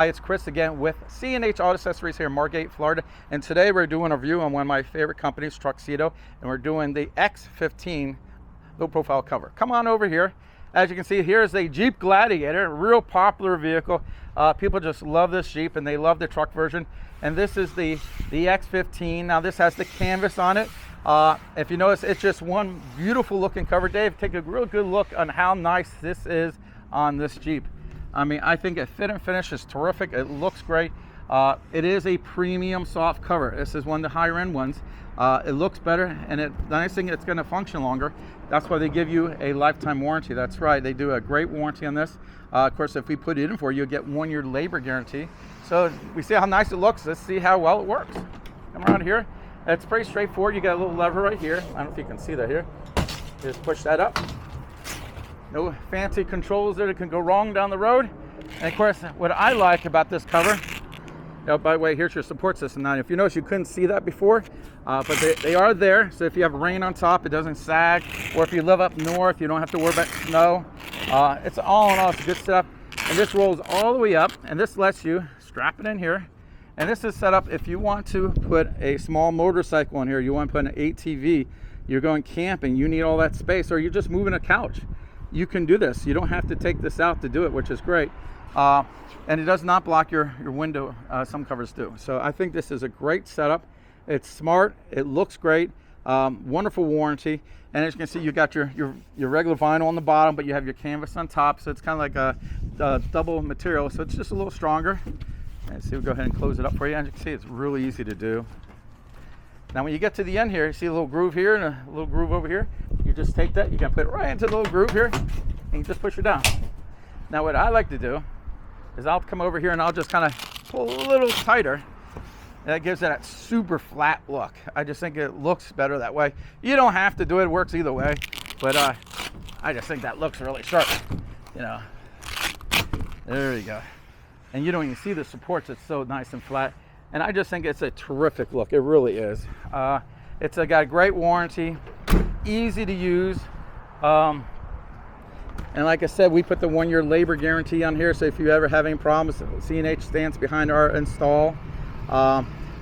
Hi, it's Chris again with C&H Auto Accessories here in Margate, Florida. And today we're doing a review on one of my favorite companies, Truxedo, and we're doing the X15 low profile cover. Come on over here. As you can see, here is a Jeep Gladiator, a real popular vehicle. People just love this Jeep and they love the truck version. And this is the X15. Now this has the canvas on it. If you notice, it's just one beautiful looking cover. Dave, take a real good look on how nice this is on this Jeep. I mean, I think it fit and finish is terrific. It looks great. It is a premium soft cover. This is one of the higher end ones. It looks better, and the nice thing, it's going to function longer. That's why they give you a lifetime warranty. That's right, they do a great warranty on this. Of course, if we put it in for you, you'll get 1 year labor guarantee. So we see how nice it looks. Let's see how well it works. Come around here. It's pretty straightforward. You got a little lever right here. I don't know if you can see that here. Just push that up. No fancy controls there that can go wrong down the road. And of course, what I like about this cover, by the way, here's your support system. Now, if you notice, you couldn't see that before, but they are there. So if you have rain on top, it doesn't sag. Or if you live up north, you don't have to worry about snow. It's all in all, it's good stuff. And this rolls all the way up, and this lets you strap it in here. And this is set up if you want to put a small motorcycle in here, you want to put an ATV, you're going camping, you need all that space, or you're just moving a couch. You can do this. You don't have to take this out to do it, which is great. And it does not block your window. Some covers do. So I think this is a great setup. It's smart. It looks great. Wonderful warranty. And as you can see, you got your regular vinyl on the bottom, but you have your canvas on top. So it's kind of like a double material. So it's just a little stronger. And so we'll go ahead and close it up for you. As you can see, it's really easy to do. Now when you get to the end here, you see a little groove here and a little groove over here. You just take that, you can put it right into the little groove here, and you just push it down. Now what I like to do is I'll come over here and I'll just kind of pull a little tighter. And that gives it that super flat look. I just think it looks better that way. You don't have to do it, it works either way. But I just think that looks really sharp. You know, there you go. And you don't even see the supports, it's so nice and flat. And I just think it's a terrific look. It really is. It's got a great warranty, easy to use. And like I said, we put the 1 year labor guarantee on here. So if you ever have any problems, C&H stands behind our install.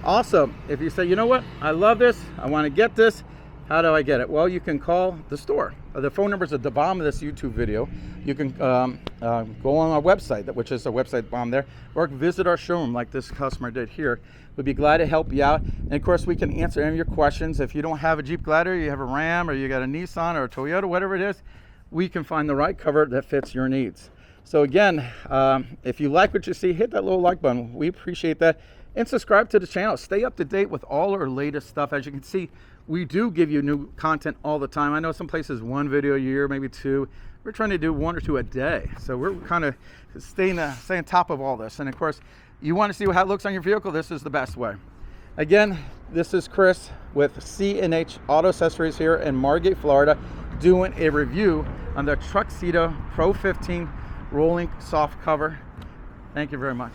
Also, if you say, you know what, I love this, I want to get this, how do I get it? Well, you can call the store. The phone number is at the bottom of this YouTube video. You can go on our website, which is the website bottom there, or visit our showroom like this customer did here. We'd be glad to help you out. And of course, we can answer any of your questions. If you don't have a Jeep Gladiator, you have a Ram, or you got a Nissan or a Toyota, whatever it is, we can find the right cover that fits your needs. So again, if you like what you see, hit that little like button. We appreciate that. And subscribe to the channel. Stay up to date with all our latest stuff. As you can see, we do give you new content all the time. I know some places 1 video a year, maybe 2. We're trying to do 1 or 2 a day. So we're kind of staying on top of all this. And of course, you want to see how it looks on your vehicle, this is the best way. Again, this is Chris with C&H Auto Accessories here in Margate, Florida, doing a review on the Truxedo Pro 15 rolling soft cover. Thank you very much.